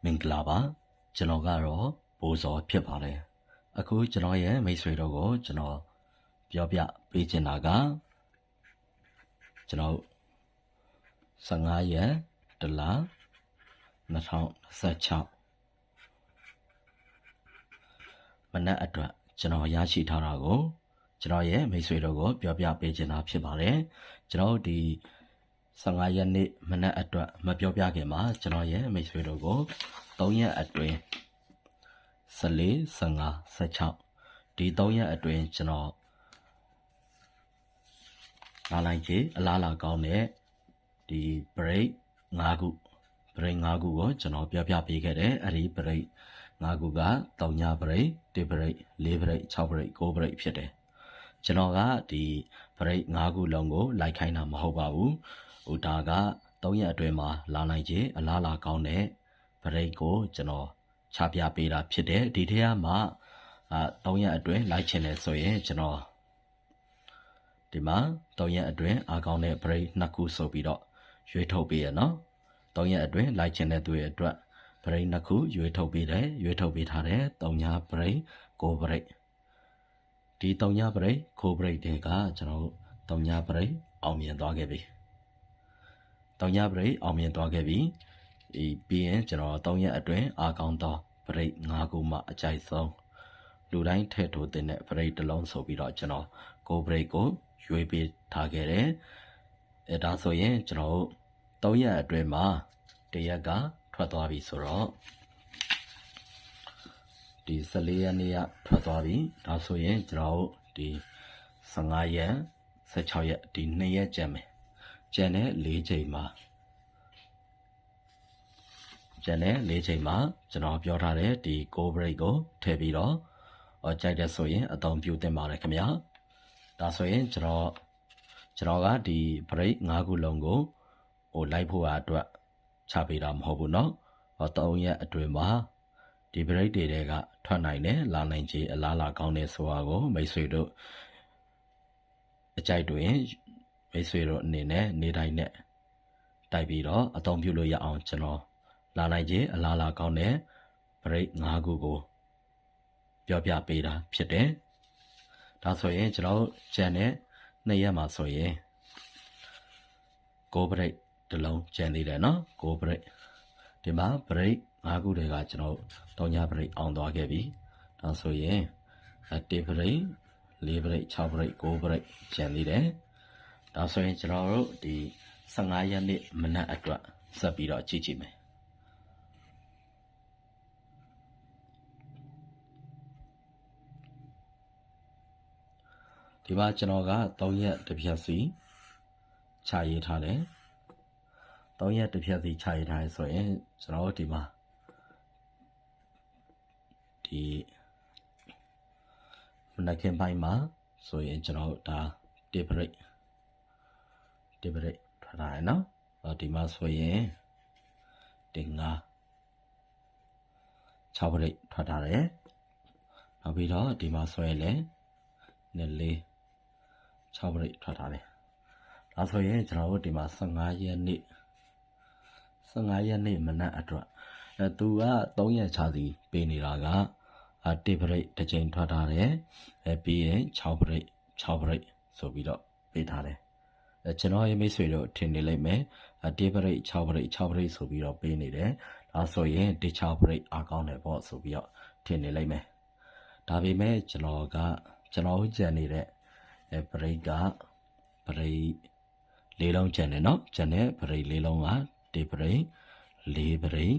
င်္ဂလာပါကျွန်တော်ကတော့ဘိုးစောဖြစ်ပါတယ်အခုကျွန်တော်ရဲ့မိတ်ဆွေတို့ကိုကျွန်တော်ပြောပြပေးချင်တာကကျွန်တော်15ရက်တလ2026မနက်အတွက်ကျွန်တော်ရရှိထားတာကိုကျွန်တော်ရဲ့မိတ်ဆွေတို့ကိုပြောပြပေးချင်တာဖြစ်ပါတယ်ကျွန်တော်ဒီ15ရက်နေ့မနက်အတွက်မပြောပြခင်မှာကျွန်တော်ရဲ့မိတ်ဆွေတို့ကို3ရက်အတွင်း14 15 16ဒီ3ရက်အတွင်းကျွန်တော်လာလိုက်ကြီးအလားလာကောင်းတဲ့ဒီ break 5ခုကိုကျွန်တော်ပြောပြပေးခဲ့တယ်အဲ့ဒီ break 5ခုက3ည break 1 break 4 break 6 break 9 break ဖြစ်တယ်ကျွန်တော်ကဒီ break 5ခုလုံးကိုလိုက်ခိုင်းတာမဟုတ်ပါဘူးဟိုဒါက3ရက်အတွင်းမှာလာနိုင်ခြင်းအလားလာကောင်းတဲ့ break ကိုကျွန်တော်ချပြပေးတာဖြစ်တယ်ဒီထဲမှာ3ရက်အတွင်းလိုက်ချင်တယ်ဆိုရင်ကျွန်တော်ဒီမှာ3ရက်အတွင်းအားကောင်းတဲ့ break 2ခုဆိုပြီးတော့ရွေးထုတ်ပေးရနော်3ရက်အတွင်းလိုက်ချင်တဲ့သူတွေအတွက် break 2ခုရွေးထုတ်ပေးတယ်ရွေးထုတ်ပေးထားတဲ့3ည break 9 break ဒီ3ည break 9 break တွေကကျွန်တော်3ည break အောင်မြင်သွားခဲ့ပြီ3ည break အောင်မြင်သွားခဲ့ပြီပြီးရင်ကျွန်တော်3ရက်အတွင်းအားကောင်းသော break 5ခုမှအကြိုက်ဆုံးလူတိုင်းထည့်ထိုးတဲ့ break တစ်လုံးဆိုပြီးတော့ကျွန်တော်9 break ကိုရွေးပေးထားခဲ့တယ်ဒါဆိုရင်ကျွန်တော်3ရက်အတွင်းမှာတရက်ကထွက်သွားပြီဆိုတော့ဒီ14ရက်နေ့ကထွက်သွားပြီဒါဆိုရင်ကျွန်တော်ဒီ15ရက်16ရက်ဒီ2ရက်ကျန်မယ်ကျန်တဲ့4ချိန်မှာကျွန်တော်ပြောထားတဲ့ဒီ 9 break ကိုထည့်ပြီးတော့ကြိုက်တဲ့ဆိုရင်အသုံးပြုသင့်ပါတယ်ခင်ဗျာဒါဆိုရင်ကျွန်တော်ကဒီ break 5ခုလုံးကိုလိုက်ဖို့အတွက်ချပေးတာမဟုတ်ဘူးเนาะ3ရက်အတွင်းမှာဒီ break တွေကထွက်နိုင်တယ်လာနိုင်ခြေအလားလာကောင်းတဲ့ဆိုတာကိုမိတ်ဆွေတို့အကြိုက်တွင်မိတ်ဆွေတို့အနေနဲ့နေတိုင်းနဲ့တိုက်ပြီးတော့အသုံးပြုလို့ရအောင်ကျွန်တော်လာနိုင်ခြေအလားလာကောင်းတဲ့ break 5ခုကိုပြောပြပေးတာဖြစ်တယ်ဒါဆိုရင်ကျွန်တော်ကျန်တဲ့2ရက်မှာဆိုရင်9 break တစ်လုံးကျန်သေးတယ်နော်9 break ဒီမှာ break 5ခုတွေကကျွန်တော်3ည break အောင်သွားခဲ့ပြီဒါဆိုရင်1 break 4 break 6 break 9 break ကျန်သေးတယ်ဒါဆိုရင်ကျွန်တော်တို့ဒီ15ရက်နေ့မနက်အတွက်ဆက်ပြီးတော့ကြည့်မယ်ဒီမှာကျွန်တော်က3ရက်တစ်ဖြတ်စီချရေးထားတယ်3ရက်တစ်ဖြတ်စီချရေးထားရဆိုရင်ကျွန်တော်ဒီမှာဒီမနက်ခင်းပိုင်းမှာဆိုရင်ကျွန်တော်ဒါ1 break ထွက်လာတယ်နော်ဒီမှာဆိုရင်တင်5 6 break ထွက်လာတယ်နောက်ပြီးတော့ဒီမှာဆိုရင်လည်း4 6 break ထွက်ထားတယ်ဒါဆိုရင်ကျွန်တော်တို့ဒီမှာ15ရက်နေ့မနက်အတွက်သူက3ရက်ချစီပေးနေတာက1 break တစ်ချိန်ထွက်ထားတယ်ပြီးရင်6 break ဆိုပြီးတော့ပေးထားတယ်ကျွန်တော်ရဲ့မိတ်ဆွေတို့ထင်နေလိမ့်မယ်1 break 6 break ဆိုပြီးတော့ပေးနေတယ်ဒါဆိုရင်ဒီ6 break အကောင်းတယ်ပေါ့ဆိုပြီးတော့ထင်နေလိမ့်မယ်ဒါပေမဲ့ကျွန်တော်ကြံနေတဲ့ break က break 4လုံးကျန်တယ်နော်ကျန်တဲ့ break 4လုံးက1 break 4 break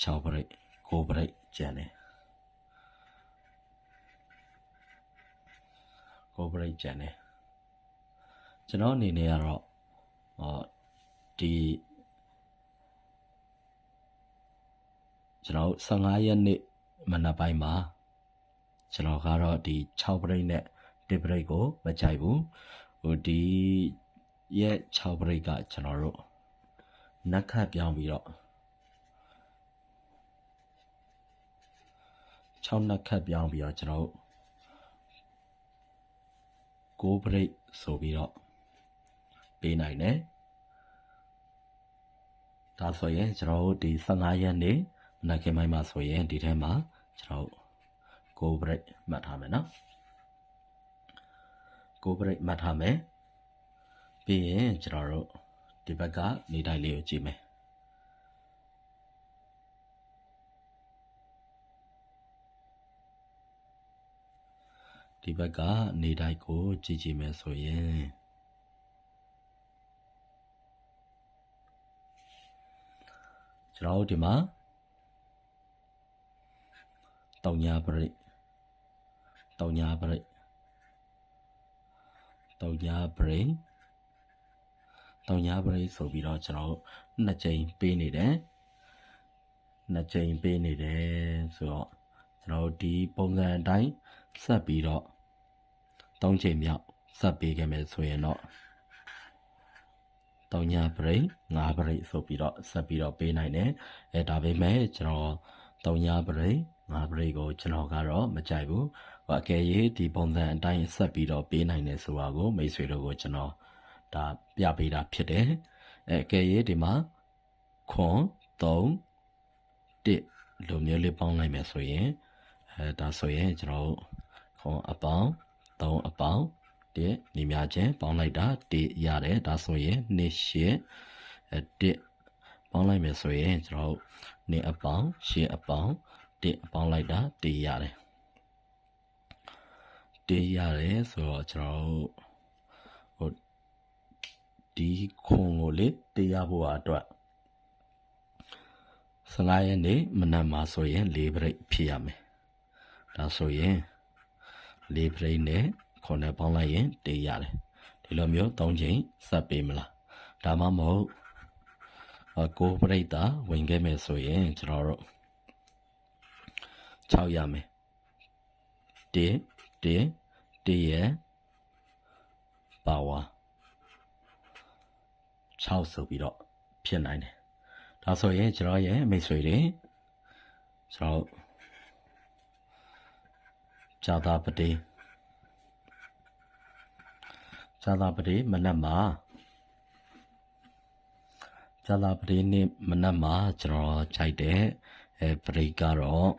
6 break 9 break ကျန်တယ်9 break ကျန်တယ်ကျွန်တော်အနေနဲ့ကတော့ဒီကျွန်တော်15ရက်နေ့မနက်ပိုင်းမှာကျွန်တော်ကတော့ဒီ6 break နဲ့1 break ကိုမကြိုက်ဘူးဒီရဲ့6 break ကကျွန်တော်တို့နက်ခတ်ပြောင်းပြီးတော့6နက်ခတ်ပြောင်းပြီးတော့ကျွန်တော်တို့9 break ဆိုပြီးတော့ပေးနိုင်တယ်ဒါဆိုရင်ကျွန်တော်တို့ဒီ15ရက်နေ့ နက်ခင်မိုင်းမှာဆိုရင်ဒီထဲမှာကျွန်တော်ကိုဘရိတ်မှတ်ထားမယ်နော်ကိုဘရိတ်မှတ်ထားမယ်ပြီးရင်ကျွန်တော်တို့ဒီဘက်ကနေတိုင်းလေးကိုကြည့်မယ်ဒီဘက်ကနေတိုင်းကိုကြည့်မယ်ဆိုရင်ကျွန်တော်တို့ဒီမှာတောင်ညာပရိတ်တောင်ညာပရိတ်တောင်ညာပရိတ်တောင်ညာပရိတ်ဆိုပြီးတော့ကျွန်တော်တို့နှစ်ကြိမ်ပေးနေတယ်နှစ်ကြိမ်ပေးနေတယ်ဆိုတော့ကျွန်တော်တို့ဒီပုံစံအတိုင်းဆက်ပြီးတော့3ချိန်မြောက်ဆက်ပေးခဲ့မယ်ဆိုရင်တော့တောင်ညာပရိတ်5ပရိတ်ဆိုပြီးတော့ဆက်ပြီးတော့ပေးနိုင်တယ်ဒါပေမဲ့ကျွန်တော်တောင်ညာပရိတ်5ပရိတ်ကိုကျွန်တော်ကတော့မကြိုက်ဘူးအကယ်၍ဒီပုံစံအတိုင်းဆက်ပြီးတော့ပေးနိုင်တယ်ဆိုတာကိုမိတ်ဆွေတို့ကိုကျွန်တော်ဒါပြပေးတာဖြစ်တယ်အကယ်၍ဒီမှာခွန်3 1လိုမျိုးလေးပေါင်းလိုက်မယ်ဆိုရင်ဒါဆိုရင်ကျွန်တော်ခွန်အပေါင်း3အပေါင်း1ညီများချင်းပေါင်းလိုက်တာ1ရတယ်ဒါဆိုရင်2 8 1ပေါင်းလိုက်မယ်ဆိုရင်ကျွန်တော်2အပေါင်း8အပေါင်း1ပေါင်းလိုက်တာ1ရတယ်1ရတယ်ဆိုတော့ကျွန်တော်ဒီခွန်ကိုလေ1ရဖို့အတွက်15ရက်နေ့မနက်မှာဆိုရင်4ပရိတ်ဖြစ်ရမယ်ဒါဆိုရင်4ပရိတ်နဲ့ခွန်နဲ့ပေါင်းလိုက်ရင်1ရတယ်ဒီလိုမျိုး3ချိန်ဆက်ပေးမလားဒါမှမဟုတ်9ပရိတ်သာဝင်ခဲ့မယ်ဆိုရင်ကျွန်တော်တို့6ရမယ်1ရဲ့ပါဝါ6ဆိုပြီးတော့ဖြစ်နိုင်တယ်ဒါဆိုရင်ကျွန်တော်ရဲ့မိတ်ဆွေတွေကျွန်တော်ဇာတာပတိမနက်မှာဇာတာပတိနေ့မနက်မှာကျွန်တော်ခြိုက်တဲ့ပရိတ်ကတော့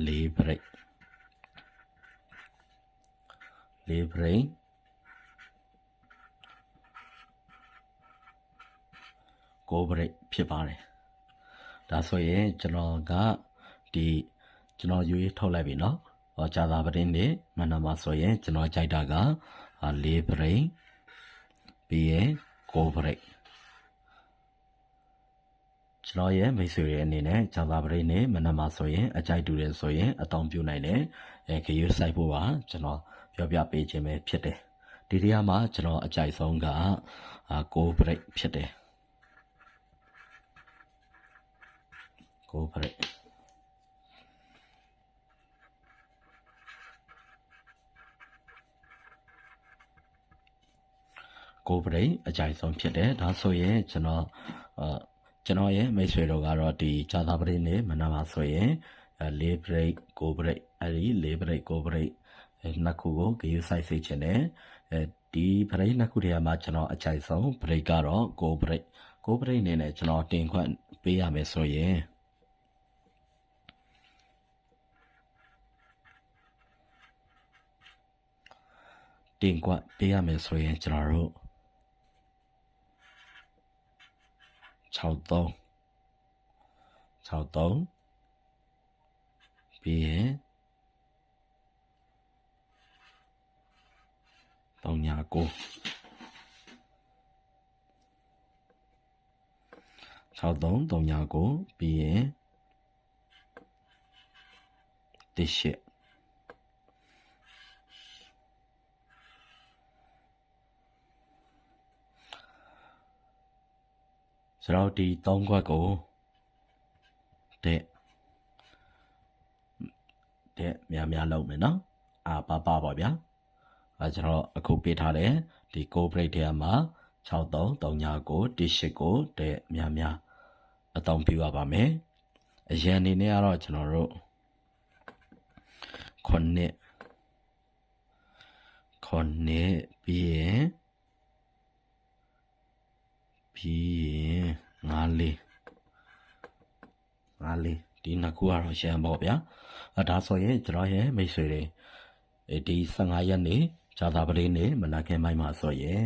4ပရိတ်9ပရိတ်ဖြစ်ပါတယ်ဒါဆိုရင်ကျွန်တော်ကကျွန်တော်ရွေးထုတ်လိုက်ပြီเนาะဇာတာပတိနေ့မနက်မှာဆိုရင်ကျွန်တော်ခြိုက်တာက4ပရိတ်ပြီးရင်9ပရိတ်ကျွန်တော်ရဲ့မိတ်ဆွေတွေအနေနဲ့ဇာတာပရိတ်နေ့မနက်မှာဆိုရင်အကြိုက်တူတယ်ဆိုရင်အတောင်ပြုနိုင်တယ်ခရီးဆိုင်ဖို့ပါကျွန်တော်ပြောပြပေးခြင်းပဲဖြစ်တယ်ဒီနေရာမှာကျွန်တော်အကြိုက်ဆုံးက9ပရိတ်ဖြစ်တယ်9ပရိတ်9ပရိတ်အကြိုက်ဆုံးဖြစ်တယ်ဒါဆိုရင်ကျွန်တော်ရဲ့မိတ်ဆွေတို့ကတော့ဒီဇာတာပရိတ်နေ့မနက်မှာဆိုရင်4ပရိတ်9ပရိတ်အဲဒီ4ပရိတ်9ပရိတ်နှစ်ခုကိုဂရုစိုက်စေချင်တယ်ဒီပရိတ်နှစ်ခုတည်းမှာကျွန်တော်အကြိုက်ဆုံးပရိတ်ကတော့9ပရိတ်နေနဲ့ကျွန်တော်တင်ခွင့်ပေးရမယ်ဆိုရင်တင်ခွင့်ပေးရမယ်ဆိုရင်ကျွန်တော်တို့63ပြီးရင်39 6339ပြီးရင်18ကျွန်တော်ဒီ3ခွက်ကိုတဲ့များလုံးမယ်နော်ပါပါဗျာကျွန်တော်အခုပေးထားတယ်ဒီ9 break ထဲမှာ6339 18ကိုတဲ့များအတောင်ပြရပါမယ်အရင်အနေနဲ့ကတော့ကျွန်တော်တို့9ပြီးရင်54 5လေးဒီနှစ်ခုကတော့ရှမ်းပေါ့ဗျာဒါဆိုရင်ကျွန်တော်ရဲ့မိတ်ဆွေတွေဒီ15ရက်နေ့ဇာတာပတိနေ့မနက်ခင်းပိုင်းမှာဆိုရင်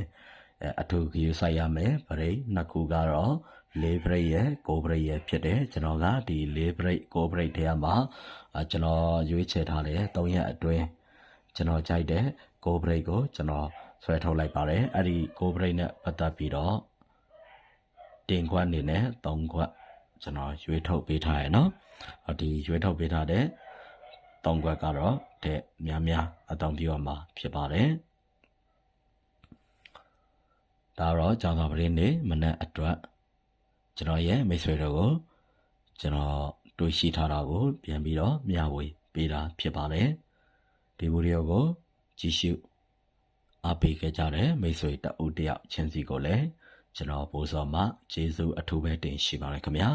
အထူးဂရုစိုက်ရမယ်ပရိတ်နှစ်ခုကတော့4ပရိတ်ရဲ့9ပရိတ်ရဲ့ဖြစ်တယ်ကျွန်တော်ကဒီ4ပရိတ်9ပရိတ်ထဲမှာကျွန်တော်ရွေးချယ်ထားတဲ့3ရက်အတွင်းကျွန်တော်ကြိုက်တဲ့9ပရိတ်ကိုကျွန်တော်ဆွဲထုတ်လိုက်ပါတယ်အဲ့ဒီ9ပရိတ်နဲ့ပတ်သက်ပြီးတော့တင်ခွက်အနေနဲ့3ခွက်ကျွန်တော်ရွေးထုတ်ပေးထားရနော်ဒီရွေးထုတ်ပေးထားတဲ့3ခွက်ကတော့တဲ့များများအသုံးပြုရမှာဖြစ်ပါတယ်ဒါတော့ဇာတာပတိနေ့မနက်အတွက်ကျွန်တော်ရဲ့မိတ်ဆွေတို့ကိုကျွန်တော်တွေ့ရှိထားတာကိုပြန်ပြီးတော့မျှဝေပေးတာဖြစ်ပါတယ်ဒီဗီဒီယိုကိုကြည့်ရှုအားပေးခဲ့ကြတဲ့မိတ်ဆွေတဦးတယောက်ချင်းစီကိုလည်းကျွန်တော်ပို့စော်မှကျေးဇူးအထူးပဲတင်ရှိပါတယ်ခင်ဗျာ